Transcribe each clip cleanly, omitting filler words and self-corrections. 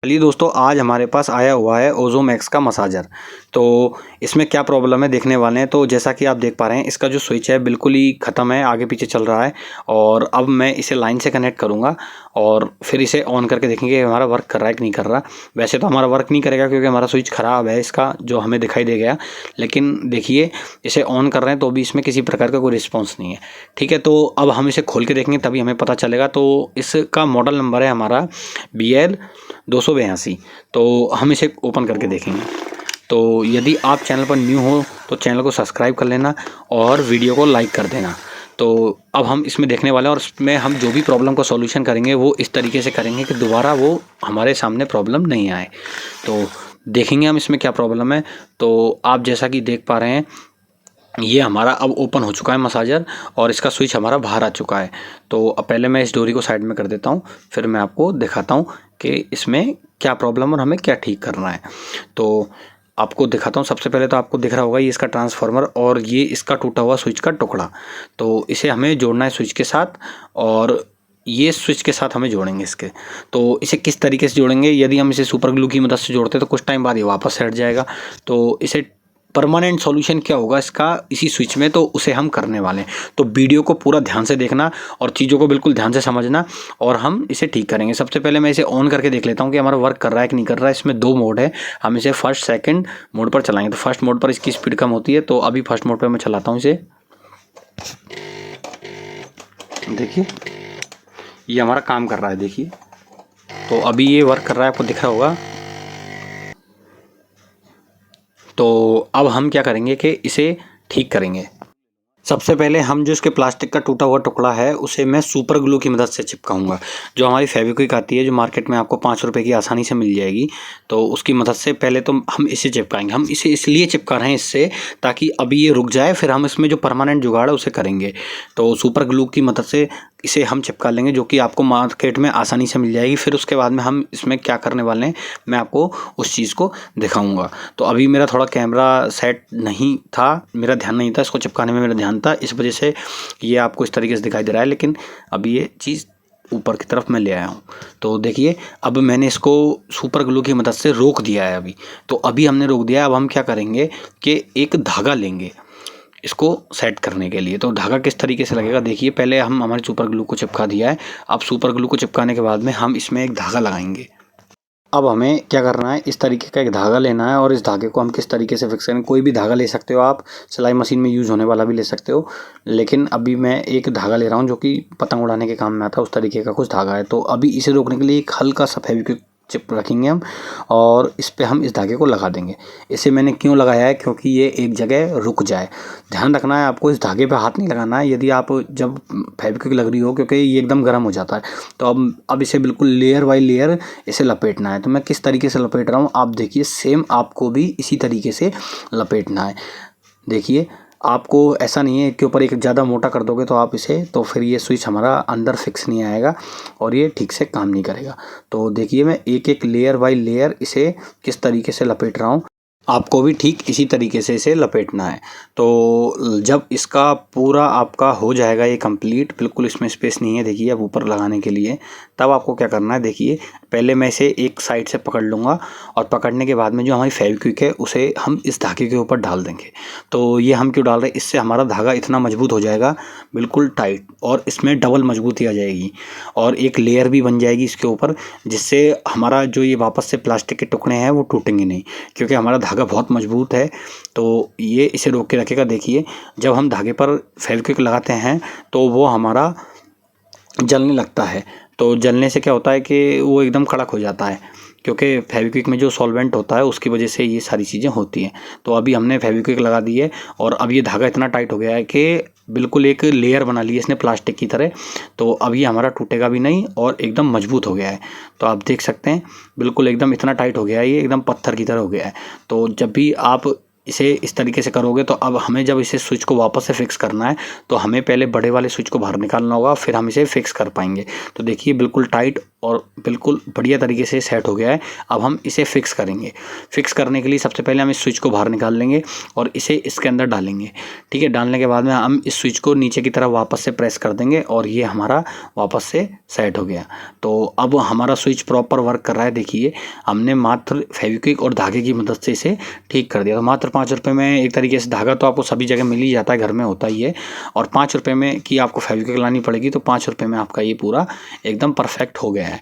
चलिए दोस्तों, आज हमारे पास आया हुआ है ओज़ोमैक्स का मसाजर। तो इसमें क्या प्रॉब्लम है देखने वाले हैं। तो जैसा कि आप देख पा रहे हैं, इसका जो स्विच है बिल्कुल ही ख़त्म है, आगे पीछे चल रहा है। और अब मैं इसे लाइन से कनेक्ट करूँगा और फिर इसे ऑन करके देखेंगे हमारा वर्क कर रहा है कि नहीं कर रहा। वैसे तो हमारा वर्क नहीं करेगा क्योंकि हमारा स्विच ख़राब है इसका, जो हमें दिखाई दे गया। लेकिन देखिए, इसे ऑन कर रहे हैं तो भी इसमें किसी प्रकार का कोई रिस्पॉन्स नहीं है। ठीक है, तो अब हम इसे खोल के देखेंगे तभी हमें पता चलेगा। तो इसका मॉडल नंबर है हमारा BL 282। तो हम इसे ओपन करके देखेंगे। तो यदि आप चैनल पर न्यू हो तो चैनल को सब्सक्राइब कर लेना और वीडियो को लाइक कर देना। तो अब हम इसमें देखने वाले हैं और इसमें हम जो भी प्रॉब्लम का सॉल्यूशन करेंगे वो इस तरीके से करेंगे कि दोबारा वो हमारे सामने प्रॉब्लम नहीं आए। तो देखेंगे हम इसमें क्या प्रॉब्लम है। तो आप जैसा कि देख पा रहे हैं, ये हमारा अब ओपन हो चुका है मसाजर और इसका स्विच हमारा बाहर आ चुका है। तो अब पहले मैं इस डोरी को साइड में कर देता हूँ, फिर मैं आपको दिखाता हूँ कि इसमें क्या प्रॉब्लम और हमें क्या ठीक करना है। तो आपको दिखाता हूँ। सबसे पहले तो आपको दिख रहा होगा ये इसका ट्रांसफार्मर और ये इसका टूटा हुआ स्विच का टुकड़ा। तो इसे हमें जोड़ना है स्विच के साथ और ये स्विच के साथ हमें जोड़ेंगे इसके। तो इसे किस तरीके से जोड़ेंगे, यदि हम इसे सुपर ग्लू की मदद से जोड़ते हैं तो कुछ टाइम बाद ये वापस हट जाएगा। तो इसे परमानेंट सॉल्यूशन क्या होगा इसका इसी स्विच में, तो उसे हम करने वाले हैं। तो वीडियो को पूरा ध्यान से देखना और चीज़ों को बिल्कुल ध्यान से समझना और हम इसे ठीक करेंगे। सबसे पहले मैं इसे ऑन करके देख लेता हूँ कि हमारा वर्क कर रहा है कि नहीं कर रहा है। इसमें 2 मोड है, हम इसे फर्स्ट सेकंड मोड पर चलाएंगे। तो फर्स्ट मोड पर इसकी स्पीड कम होती है, तो अभी फर्स्ट मोड पर मैं चलाता हूँ इसे। देखिए, ये हमारा काम कर रहा है। देखिए, तो अभी ये वर्क कर रहा है, आपको दिख रहा होगा। तो अब हम क्या करेंगे कि इसे ठीक करेंगे। सबसे पहले हम जो इसके प्लास्टिक का टूटा हुआ टुकड़ा है उसे मैं सुपर ग्लू की मदद से चिपकाऊंगा। जो हमारी फेविक्विक आती है, जो मार्केट में आपको 5 रुपये की आसानी से मिल जाएगी, तो उसकी मदद से पहले तो हम इसे चिपकाएंगे। हम इसे इसलिए चिपका रहे हैं इससे, ताकि अभी ये रुक जाए, फिर हम इसमें जो परमानेंट जुगाड़ है उसे करेंगे। तो सुपर ग्लू की मदद से इसे हम चिपका लेंगे, जो कि आपको मार्केट में आसानी से मिल जाएगी। फिर उसके बाद में हम इसमें क्या करने वाले हैं मैं आपको उस चीज़ को दिखाऊंगा। तो अभी मेरा थोड़ा कैमरा सेट नहीं था, मेरा ध्यान नहीं था, इसको चिपकाने में मेरा ध्यान था, इस वजह से ये आपको इस तरीके से दिखाई दे रहा है। लेकिन अभी ये चीज़ ऊपर की तरफ मैं ले आया हूँ। तो देखिए, अब मैंने इसको सुपर ग्लू की मदद से रोक दिया है अभी। तो अभी हमने रोक दिया है। अब हम क्या करेंगे कि एक धागा लेंगे इसको सेट करने के लिए। तो धागा किस तरीके से लगेगा देखिए, पहले हम हमारे सुपर ग्लू को चिपका दिया है। अब सुपर ग्लू को चिपकाने के बाद में हम इसमें एक धागा लगाएंगे। अब हमें क्या करना है, इस तरीके का एक धागा लेना है और इस धागे को हम किस तरीके से फिक्स करेंगे। कोई भी धागा ले सकते हो आप, सिलाई मशीन में यूज़ होने वाला भी ले सकते हो, लेकिन अभी मैं एक धागा ले रहा हूँ जो कि पतंग उड़ाने के काम में आता है, उस तरीके का कुछ धागा है। तो अभी इसे रोकने के लिए एक हल्का सा फेविक्विक चिप रखेंगे हम और इस पे हम इस धागे को लगा देंगे। इसे मैंने क्यों लगाया है, क्योंकि ये एक जगह रुक जाए। ध्यान रखना है आपको, इस धागे पे हाथ नहीं लगाना है यदि आप जब फेविक्विक लग रही हो, क्योंकि ये एकदम गर्म हो जाता है। तो अब इसे बिल्कुल लेयर बाय लेयर इसे लपेटना है। तो मैं किस तरीके से लपेट रहा हूँ आप देखिए, सेम आपको भी इसी तरीके से लपेटना है। देखिए, आपको ऐसा नहीं है एक के ऊपर एक ज़्यादा मोटा कर दोगे तो आप इसे, तो फिर ये स्विच हमारा अंदर फिक्स नहीं आएगा और ये ठीक से काम नहीं करेगा। तो देखिए, मैं एक एक लेयर बाय लेयर इसे किस तरीके से लपेट रहा हूँ, आपको भी ठीक इसी तरीके से इसे लपेटना है। तो जब इसका पूरा आपका हो जाएगा ये कंप्लीट, बिल्कुल इसमें स्पेस नहीं है देखिए अब ऊपर लगाने के लिए, तब आपको क्या करना है देखिए, पहले मैं इसे एक साइड से पकड़ लूँगा और पकड़ने के बाद में जो हमारी फेविक्विक है उसे हम इस धागे के ऊपर डाल देंगे। तो ये हम क्यों डाल रहे हैं, इससे हमारा धागा इतना मजबूत हो जाएगा, बिल्कुल टाइट, और इसमें डबल मजबूती आ जाएगी और एक लेयर भी बन जाएगी इसके ऊपर, जिससे हमारा जो ये वापस से प्लास्टिक के टुकड़े हैं वो टूटेंगे नहीं, क्योंकि हमारा धागा बहुत मजबूत है। तो ये इसे रोक के रखेगा। देखिए, जब हम धागे पर फेविक्विक लगाते हैं तो वो हमारा जलने लगता है। तो जलने से क्या होता है कि वो एकदम कड़क हो जाता है, क्योंकि फेविक्विक में जो सॉल्वेंट होता है उसकी वजह से ये सारी चीज़ें होती हैं। तो अभी हमने फेविक्विक लगा दी है और अब ये धागा इतना टाइट हो गया है कि बिल्कुल एक लेयर बना ली है इसने प्लास्टिक की तरह। तो अब ये हमारा टूटेगा भी नहीं और एकदम मजबूत हो गया है। तो आप देख सकते हैं बिल्कुल एकदम इतना टाइट हो गया है, ये एकदम पत्थर की तरह हो गया है। तो जब भी आप इसे इस तरीके से करोगे तो अब हमें जब इसे स्विच को वापस से फिक्स करना है तो हमें पहले बड़े वाले स्विच को बाहर निकालना होगा, फिर हम इसे फिक्स कर पाएंगे। तो देखिए बिल्कुल टाइट और बिल्कुल बढ़िया तरीके से सेट हो गया है। अब हम इसे फिक्स करेंगे। फिक्स करने के लिए सबसे पहले हम इस स्विच को बाहर निकाल लेंगे और इसे इसके अंदर डालेंगे। ठीक है, डालने के बाद में हम इस स्विच को नीचे की तरफ वापस से प्रेस कर देंगे और ये हमारा वापस से सेट हो गया। तो अब हमारा स्विच प्रॉपर वर्क कर रहा है। देखिए हमने मात्र फेविक्विक और धागे की मदद से इसे ठीक कर दिया। तो मात्र 5 रुपये में एक तरीके से धागा तो आपको सभी जगह मिल ही जाता है, घर में होता ही है, और 5 रुपये में की आपको फेविक्विक लानी पड़ेगी। तो 5 रुपये में आपका ये पूरा एकदम परफेक्ट हो गया है।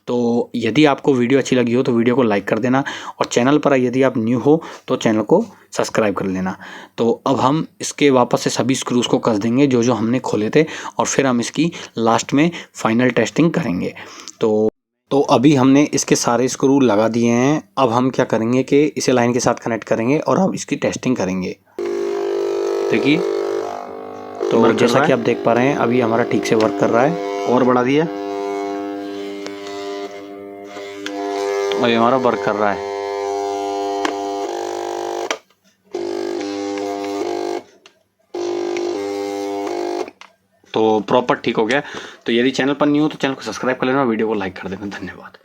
तो यदि आपको वीडियो अच्छी लगी हो तो वीडियो को लाइक कर देना, और चैनल पर यदि आप न्यू हो तो चैनल को सब्सक्राइब कर लेना। तो अब हम इसके वापस से सभी स्क्रूज़ को कस देंगे जो हमने खोले थे, और फिर हम इसकी लास्ट में फाइनल टेस्टिंग करेंगे। तो अभी हमने इसके सारे स्क्रू लगा दिए हैं। अब हम क्या करेंगे कि इसे लाइन के साथ कनेक्ट करेंगे और अब इसकी टेस्टिंग करेंगे। देखिए तो जैसा कि आप देख पा रहे हैं अभी हमारा ठीक से वर्क कर रहा है। और बढ़ा दिया और ये हमारा वर्क कर रहा है। तो प्रॉपर ठीक हो गया। तो यदि चैनल पर न्यू हो तो चैनल को सब्सक्राइब कर लेना और वीडियो को लाइक कर देना। धन्यवाद।